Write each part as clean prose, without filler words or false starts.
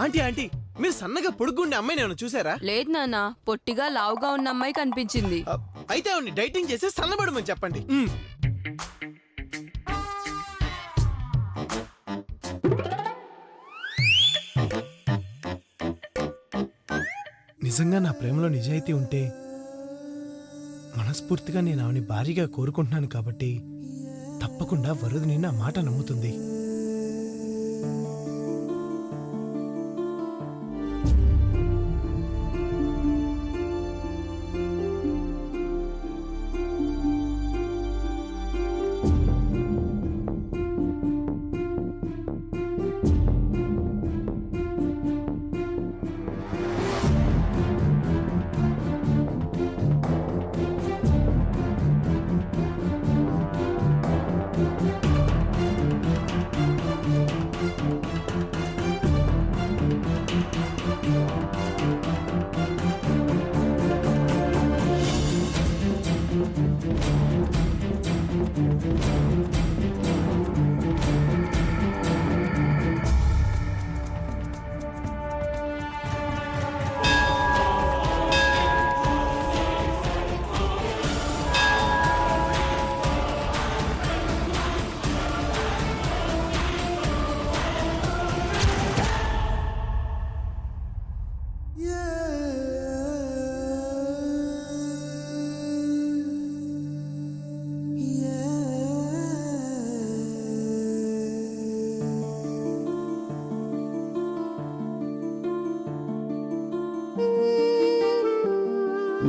Aunty aunty మీరు సన్నగా పొడుగుండే అమ్మాయిని ఏమైనా చూసారా? లేదు నాన్న, పొట్టిగా లావుగా ఉన్న అమ్మాయి కనిపించింది. అయితే ఆవిడ్ని డైటింగ్ చేసి సన్నబడమని చెప్పండి. నిజంగా నా ప్రేమలో నిజాయితీ ఉంటే మనస్ఫూర్తిగా నేను ఆమెని భారీగా కోరుకుంటున్నాను కాబట్టి తప్పకుండా వరుదిని నా మాట నమ్ముతుంది.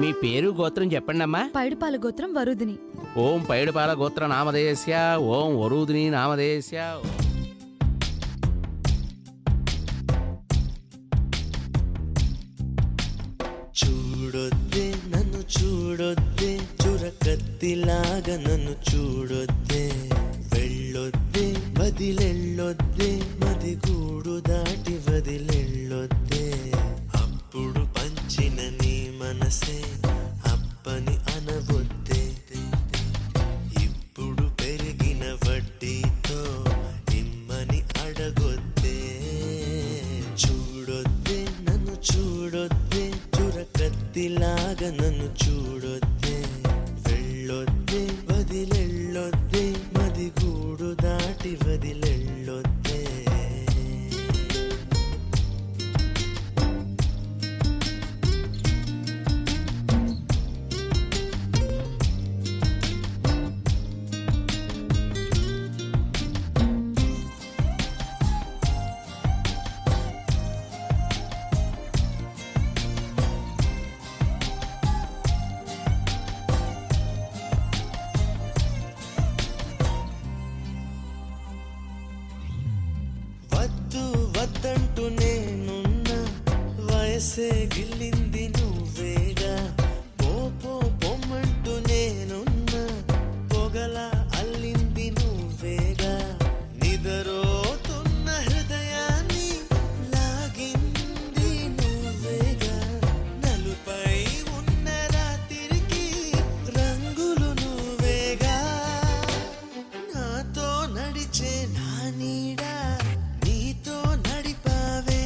మీ పేరు గోత్రం చెప్పండి అమ్మా. పైడిపాల గోత్రం వరుదిని. ఓం పైడిపాల గోత్ర నామధేయస్య ఓం వరూదిని నామధేయస్య. చూడొద్దే నన్ను చూడొద్దే, చురకత్తిలాగా నన్ను చూడొద్దే, వెళ్ళొద్దే వదిలెళ్ళొద్దే, మది గూడు దాటి వదిలెళ్ళొద్దే. అప్పుడు పంచిన నీ మనసే అప్పని అనవొద్దే, ఇప్పుడు పెరిగిన వడ్డీతో ఇమ్మని అడగొద్దే. చూడొద్దే నన్ను చూడొద్దే, చురకత్తిలాగా నన్ను చూడొద్దే, వెళ్ళొద్దే వదిలెళ్ళొద్దే, మది గూడు దాటి వదిలెళ్ళొద్దే. వద్దు వద్దంటూ నేనున్నా, వయసే గిల్లింది నువ్వేగా, పో పొమ్మంటూ నేనున్నా, పొగల అల్లింది నువ్వేగా. నిదరోతున్న హృదయాన్ని లాగింది నువ్వేగా, నలుపై ఉన్న రాత్రికి రంగులు నువ్వేగా. నాతో నడిచే నా నీడా నీతో నడిపావే.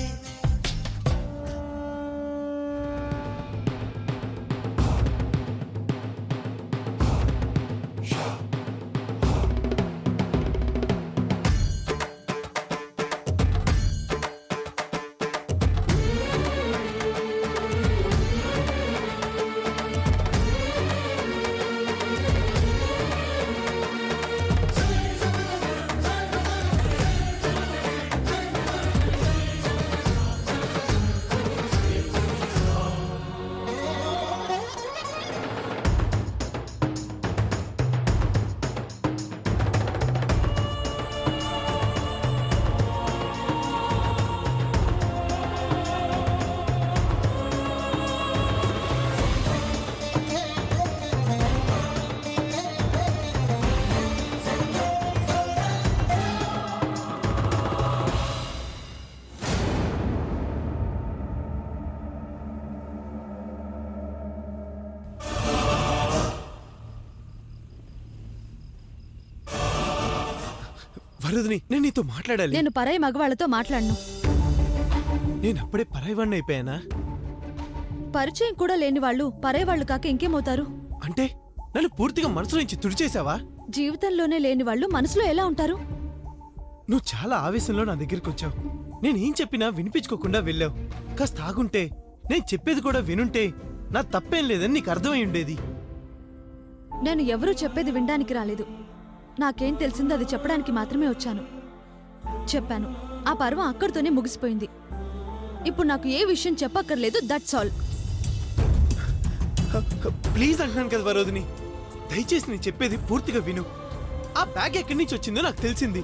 వరుదిని నేను నీతో మాట్లాడాలి. నేను పరాయి మగవాళ్లతో మాట్లాడను. నేను అప్పుడే పరాయివాణ్ణి అయిపోయానా? పరిచయం కూడా లేని వాళ్ళు పరేవాళ్లు కాక ఇంకేమవుతారు? అంటే నన్ను పూర్తిగా మనసు నుంచి తుడిచేశావా? జీవితంలోనే లేని వాళ్ళు మనసులో ఎలా ఉంటారు? నువ్వు చాలా ఆవేశంలో నా దగ్గరికి వచ్చావు. నేనేం చెప్పినా వినిపించుకోకుండా వెళ్ళావు. కాస్త ఆగుంటే, నేను చెప్పేది కూడా వినుంటే నా తప్పేం లేదని నీకు అర్థమై ఉండేది. నేను ఎవరూ చెప్పేది వినడానికి రాలేదు. నాకేం తెలిసిందో అది చెప్పడానికి మాత్రమే వచ్చాను. చెప్పాను. ఆ పర్వం అక్కడితోనే ముగిసిపోయింది. ఇప్పుడు నాకు ఏ విషయం చెప్పక్కర్లేదు. That's all. ప్లీజ్ అంటున్నాను కదా వరోధిని, దయచేసి నేను చెప్పేది పూర్తిగా విను. ఆ బ్యాగ్ ఎక్కడి నుంచి వచ్చిందో నాకు తెలిసింది.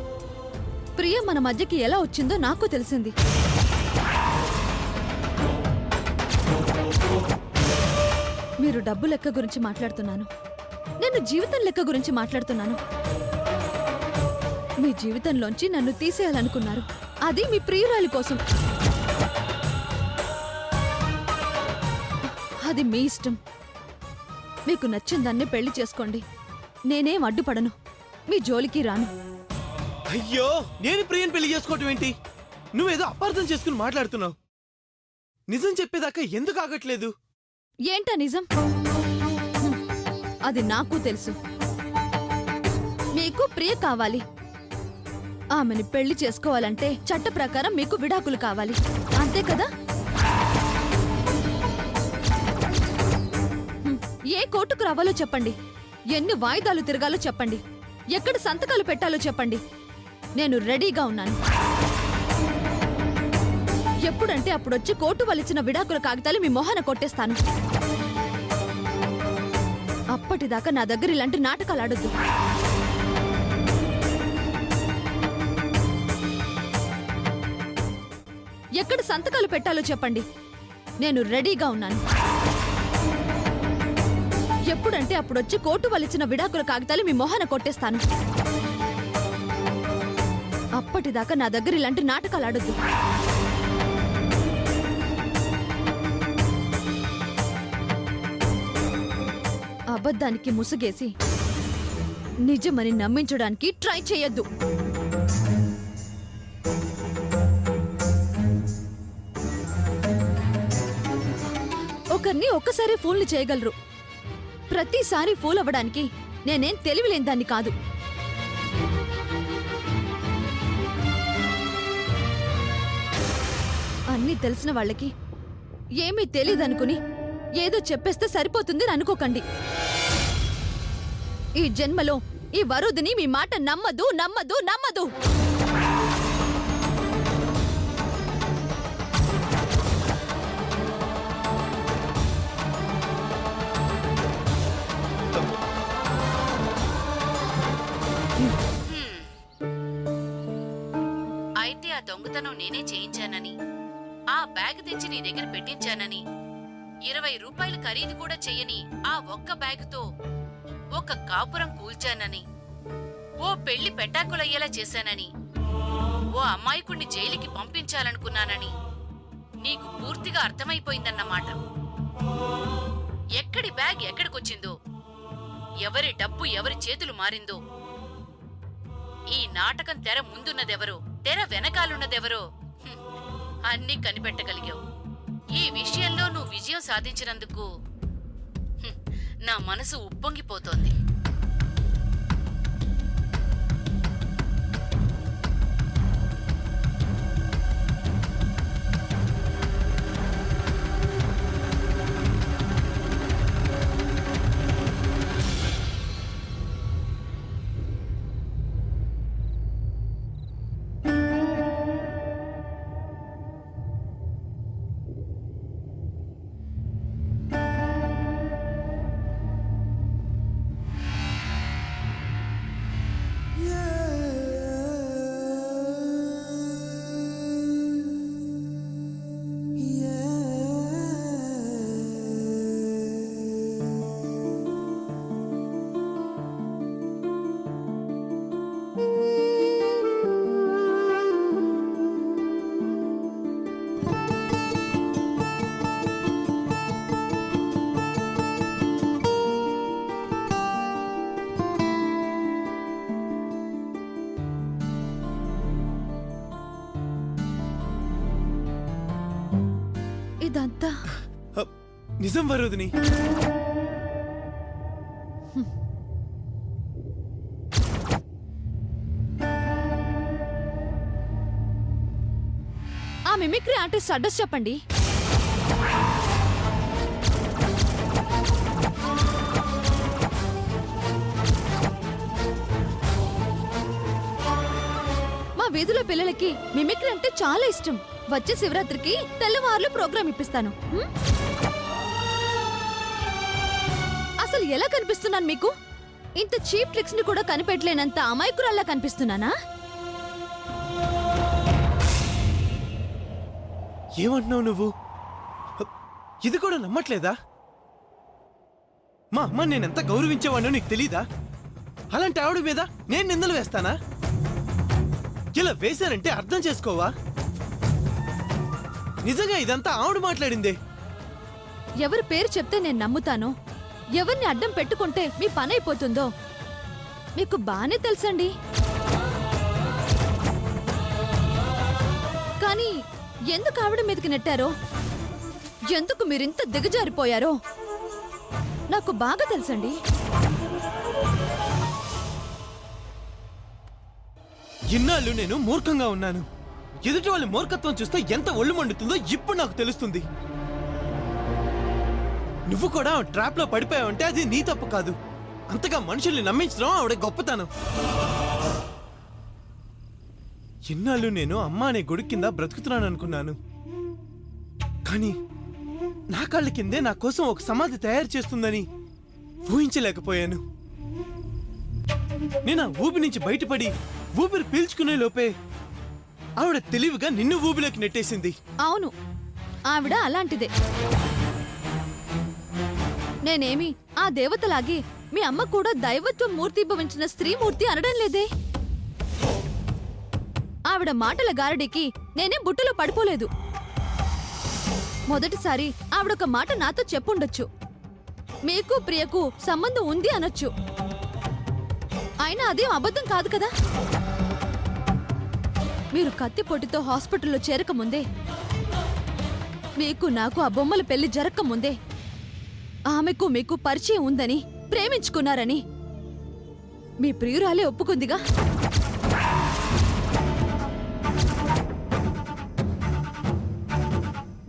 ప్రియ మన మధ్యకి ఎలా వచ్చిందో నాకు తెలిసింది. మీరు డబ్బు లెక్క గురించి మాట్లాడుతున్నాను. నేను జీవితం లెక్క గురించి మాట్లాడుతున్నాను. మీ జీవితంలోంచి నన్ను తీసేయాలనుకున్నారు. అది మీ ప్రియురాలి కోసం. అది మీ ఇష్టం. మీకు నచ్చిన దాన్ని పెళ్లి చేసుకోండి. నేనేం అడ్డుపడను. మీ జోలికి రాను. అయ్యో, నేను ప్రియని పెళ్లి చేసుకోవటం ఏంటి? నువ్వేదో అపార్థం చేసుకుని మాట్లాడుతున్నావు. నిజం చెప్పేదాకా ఎందుకు ఆగట్లేదు? ఏంటా నిజం? అది నాకు తెలుసు. మీకు ప్రియ కావాలి. ఆమెని పెళ్లి చేసుకోవాలంటే చట్ట ప్రకారం మీకు విడాకులు కావాలి. అంతే కదా? ఏ కోర్టుకు రావాలో చెప్పండి. ఎన్ని వాయిదాలు తిరగాలో చెప్పండి. ఎక్కడ సంతకాలు పెట్టాలో చెప్పండి. నేను రెడీగా ఉన్నాను. ఎప్పుడంటే అప్పుడొచ్చి కోర్టు వలిచిన విడాకుల కాగితాలు మీ మొహాన కొట్టేస్తాను. అప్పటిదాకా నా దగ్గర ఇలాంటి నాటకాలు ఆడొద్దు. ఎక్కడ సంతకాలు పెట్టాలో చెప్పండి. నేను రెడీగా ఉన్నాను. ఎప్పుడంటే అప్పుడొచ్చి కోర్టు వలిచిన విడాకుల కాగితాలు మీ మొహాన కొట్టేస్తాను. అప్పటిదాకా నా దగ్గర ఇలాంటి నాటకాలు ఆడొద్దు. అబద్ధానికి ముసుగేసి నిజమని నమ్మించడానికి ట్రై చేయొద్దు. ఒకరిని ఒక్కసారి ఫూల్ని చేయగలరు. ప్రతిసారి ఫూల్ అవ్వడానికి నేనేం తెలివిలేని దాన్ని కాదు. అన్నీ తెలిసిన వాళ్ళకి ఏమీ తెలీదనుకుని ఏదో చెప్పేస్తే సరిపోతుందని అనుకోకండి. ఈ జన్మలో ఈ వరుదిని మీ మాట నమ్మదు నమ్మదు నమ్మదు. అయితే ఆ దొంగతనం నేనే చేయించానని, ఆ బ్యాగ్ తెచ్చి నీ దగ్గర పెట్టించానని, 20 రూపాయలు ఖరీదు కూడా చెయ్యని ఆ ఒక్క బ్యాగుతో ఒక కాపురం కూల్చానని, ఓ పెళ్లి పెటాకులయ్యేలా చేశానని, ఓ అమాయకుణ్ణి జైలుకి పంపించాలనుకున్నానని నీకు పూర్తిగా అర్థమైపోయిందన్నమాట. ఎక్కడి బ్యాగ్ ఎక్కడికొచ్చిందో, ఎవరి డబ్బు ఎవరి చేతులు మారిందో, ఈ నాటకం తెర ముందున్నదెవరో తెర వెనకాలున్నదెవరో అన్నీ కనిపెట్టగలిగావు. ఈ విషయంలో నువ్వు విజయం సాధించినందుకు నా మనసు ఉప్పొంగిపోతోంది. ఇదంతా నిజం వరోధిని. ఆ మిమిక్రీ ఆర్టిస్ట్ అడ్రస్ చెప్పండి. మా వీధిలో పిల్లలకి మిమిక్రీ అంటే చాలా ఇష్టం. వచ్చే శివరాత్రికి తెల్లవారులు ప్రోగ్రాం ఇప్పిస్తాను. హ్మ్? అసలు ఎలా కనిపిస్తున్నాను మీకు? ఇంత చీప్ ట్రిక్స్ ని కూడా కనిపెట్టలేనంత అమాయకురాల్లా కనిపిస్తున్నానా? ఏమంటున్నావు నువ్వు? ఇది కూడా నమ్మట్లేదా? మా అమ్మ నేనెంత గౌరవించేవాడినో నీకు తెలీదా? అలాంటి ఆవిడ మీద నేను నిందలు వేస్తానా? ఇలా వేశానంటే అర్థం చేసుకోవా? నిజంగా ఇదంతా ఆవిడ మాట్లాడిందే. ఎవరి పేరు చెప్తే నేను నమ్ముతానో, ఎవరిని అడ్డం పెట్టుకుంటే మీ పని అయిపోతుందో మీకు బానే తెలుసండి. కానీ ఎందుకు ఆవిడ మీదకి నెట్టారో, ఎందుకు మీరింత దిగజారిపోయారో నాకు బాగా తెలుసండి. ఇన్నాళ్ళు నేను మూర్ఖంగా ఉన్నాను. ఎదుటి వాళ్ళ మూర్ఖత్వం చూస్తే ఎంత ఒళ్ళు మండుతుందో ఇప్పుడు నాకు తెలుస్తుంది. నువ్వు కూడా ట్రాప్ లో పడిపోయావంటే అది నీ తప్పు కాదు. అంతగా మనుషుల్ని నమ్మించడం ఆవిడ గొప్పతనం. ఇన్నాళ్ళు నేను అమ్మ అనే గొడుగు కింద బ్రతుకుతున్నాను అనుకున్నాను. కానీ నా కాళ్ళ కిందే నా కోసం ఒక సమాధి తయారు చేస్తుందని ఊహించలేకపోయాను. నేను ఆ ఊబి నుంచి బయటపడి ఊపిరి పీల్చుకునే లోపే ఆవిడ తెలివిగా నిన్ను ఊబిలోకి నెట్టేసింది. అవును, ఆవిడ అలాంటిదే. నేనేమి ఆ దేవతలాగే మీ అమ్మ కూడా దైవత్వం మూర్తిభవించిన స్త్రీమూర్తి అనడం లేదే. ఆవిడ మాటల గారడికి నేనే బుట్టలో పడిపోలేదు. మొదటిసారి ఆవిడొక మాట నాతో చెప్పుండొచ్చు, మీకు ప్రియకు సంబంధం ఉంది అనొచ్చు. అయినా అదేం అబద్ధం కాదు కదా. మీరు కత్తిపొట్టితో హాస్పిటల్లో చేరకముందే, మీకు నాకు ఆ బొమ్మల పెళ్లి జరగకముందే ఆమెకు మీకు పరిచయం ఉందని, ప్రేమించుకున్నారని మీ ప్రియురాలే ఒప్పుకుందిగా.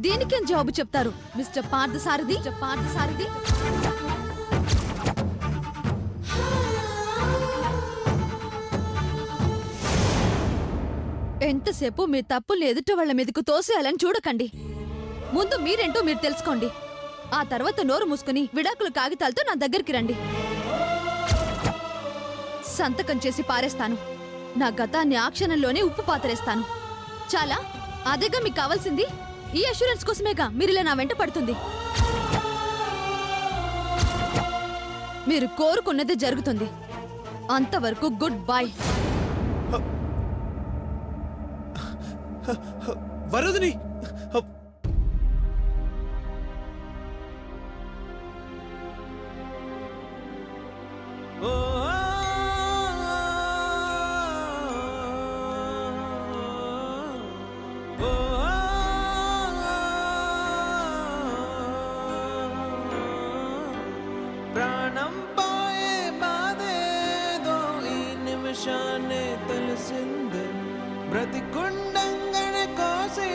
దీనికేం జవాబు చెప్తారు మిస్టర్ పార్థసారథి? పార్థసారథి, ఎంతసేపు మీ తప్పుల్ని ఎదుట వాళ్ళ మీదకు తోసేయాలని చూడకండి. ముందు మీరేంటో మీరు తెలుసుకోండి. ఆ తర్వాత నోరు మూసుకుని విడాకుల కాగితాలతో నా దగ్గరికి రండి. సంతకం చేసి పారేస్తాను. నా గతాన్ని ఆ క్షణంలోనే ఉప్పు పాతరేస్తాను. చాలా అదేగా మీకు కావాల్సింది. ఈ అష్యూరెన్స్ కోసమేగా మీరిలా నా వెంట పడుతుంది. మీరు కోరుకున్నదే జరుగుతుంది. అంతవరకు గుడ్ బై. వరదని ప్రాణం పోయే బాధేదో ఈ నిమిషాన్ని తెలిసిందే. బ్రతికుండంగనే కోసి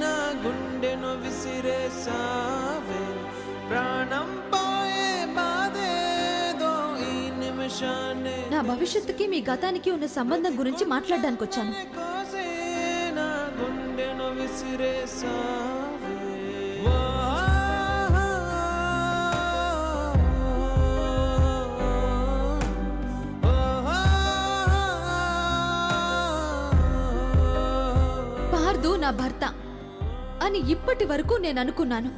నా గుండెను విసిరేసావే. ప్రాణం పోయే బాధేదో ఈ నిమిషాన్ని నా భవిష్యత్తుకి మీ గతానికి ఉన్న సంబంధం గురించి మాట్లాడడానికి వచ్చాను. కోసి నా గుండెను విసిరేసావే. పార్దు నా భర్త అని ఇప్పటి వరకు నేను అనుకున్నాను.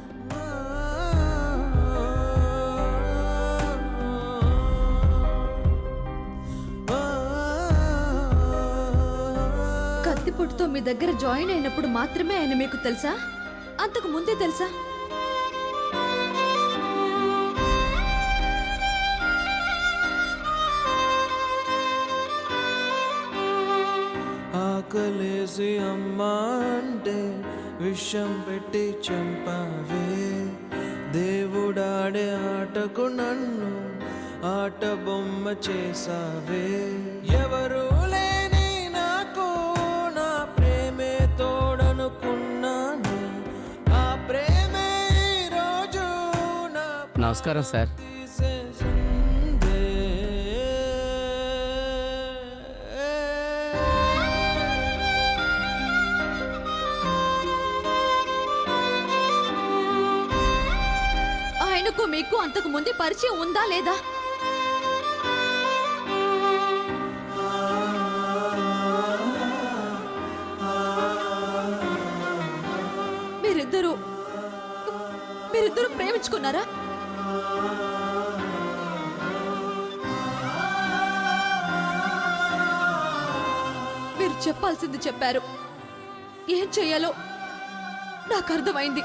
కత్తిపొట్టుతో మీ దగ్గర జాయిన్ అయినప్పుడు మాత్రమే ఆయన మీకు తెలుసా? అంతకు ముందే తెలుసా? ఆకలేసి అమ్మా అంటే విషం పెట్టి చంపావే దేవుడాడే ఆటకు నన్ను ఆట బొమ్మ చేసావే ఎవరు లేని నాకు నా ప్రేమే తోడనుకున్నాను ఆ ప్రేమే ఈ రోజు నా నమస్కారం సార్. తీసేసిందే ఆయనకు మీకు అంతకు ముందే పరిచయం ఉందా లేదా? మీరిద్దరూ ప్రేమించుకున్నారా? మీరు చెప్పాల్సింది చెప్పారు. ఏం చెయ్యాలో నాకు అర్థమైంది.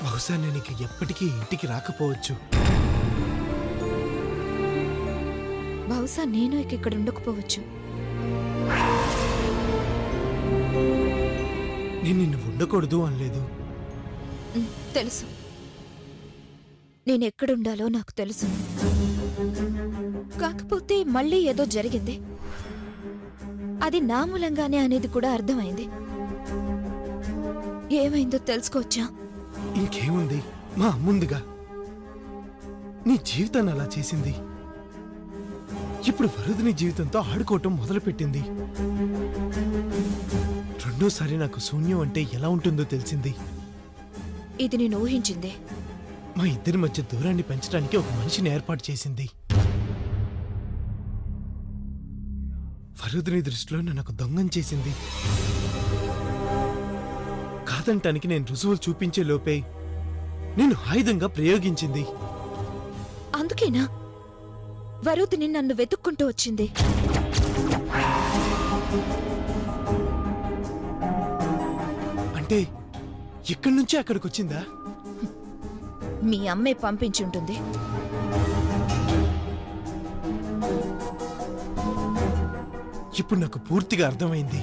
బహుశా నేను ఇక ఎప్పటికీ ఇంటికి రాకపోవచ్చు. బహుశా నేను ఇక ఇక్కడ ఉండకపోవచ్చు. నేను నిన్ను ఉండకూడదు అనలేదు. తెలుసు, నేనెక్కడుండాలో నాకు తెలుసు. కాకపోతే మళ్ళీ ఏదో జరిగింది. అది నా మూలంగానే అనేది కూడా అర్థమైంది. ఏమైందో తెలుసుకోవచ్చా? ఇంకేముంది, మా అమ్ముందిగా. నీ జీవితాన్ని అలా చేసింది. ఇప్పుడు వరుదిని జీవితంతో ఆడుకోవటం మొదలుపెట్టింది. రెండోసారి నాకు శూన్యం అంటే ఎలా ఉంటుందో తెలిసింది. ఇది నేను ఊహించింది. మా ఇద్దరి మధ్య దూరాన్ని పెంచడానికి ఒక మనిషిని ఏర్పాటు చేసింది. వరుదిని దృష్టిలో నన్ను ఒక దొంగని చేసింది. కాదంటానికి నేను రుజువులు చూపించే లోపే నేను ఆయుధంగా ప్రయోగించింది. అందుకేనా వరుదిని నన్ను వెతుక్కుంటూ వచ్చింది? అంటే ఇక్కడి నుంచి అక్కడికి వచ్చిందా? మీ అమ్మే పంపించుంటుంది. ఇప్పుడు నాకు పూర్తిగా అర్థమైంది.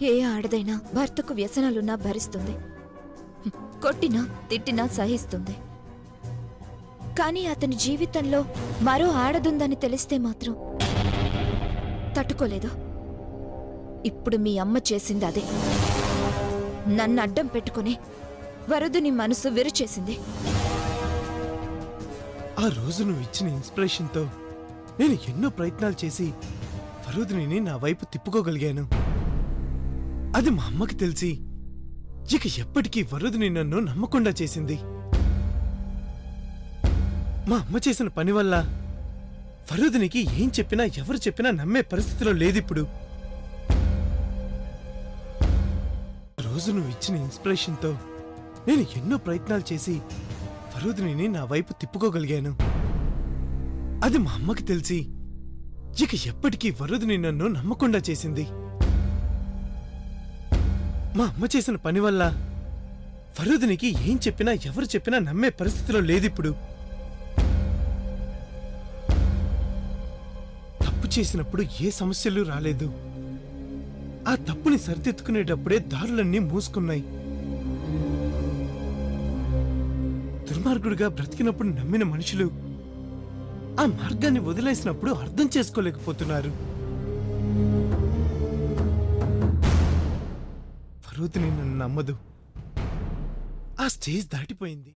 ఏ ఆడదైనా భర్తకు వ్యసనాలున్నా భరిస్తుంది. కొట్టినా తిట్టినా సహిస్తుంది. కానీ అతని జీవితంలో మరో ఆడదుందని తెలిస్తే మాత్రం తట్టుకోలేదు. ఇప్పుడు మీ అమ్మ చేసింది అదే. నన్ను అడ్డం పెట్టుకుని వరుదిని మనసు విరుచేసింది. ఆ రోజు నువ్వు ఇచ్చిన ఇన్స్పిరేషన్తో నేను ఎన్నో ప్రయత్నాలు చేసి వరుదిని నా వైపు తిప్పుకోగలిగాను. అది మా అమ్మకి తెలిసి ఇక ఎప్పటికీ వరుదిని నన్ను నమ్మకుండా చేసింది. మా అమ్మ చేసిన పని వల్ల వరుదినికి ఏం చెప్పినా ఎవరు చెప్పినా నమ్మే పరిస్థితిలో లేదిప్పుడు. రోజు నువ్వు ఇచ్చిన ఇన్స్పిరేషన్తో నేను ఎన్నో ప్రయత్నాలు చేసి వరుదిని నా వైపు తిప్పుకోగలిగాను. అది మా అమ్మకి తెలిసి ఇక ఎప్పటికీ వరుదిని నన్ను నమ్మకుండా చేసింది. మా అమ్మ చేసిన పని వల్ల ఫరూదినికి ఏం చెప్పినా ఎవరు చెప్పినా నమ్మే పరిస్థితిలో లేదిప్పుడు. తప్పు చేసినప్పుడు ఏ సమస్యలు రాలేదు. ఆ తప్పుని సరిదిద్దుకునేటప్పుడే దారులన్నీ మూసుకున్నాయి. దుర్మార్గుడిగా బ్రతికినప్పుడు నమ్మిన మనుషులు ఆ మార్గాన్ని వదిలేసినప్పుడు అర్థం చేసుకోలేకపోతున్నారు. ఫరూదిని నన్ను నమ్మదు. ఆ స్టేజ్ దాటిపోయింది.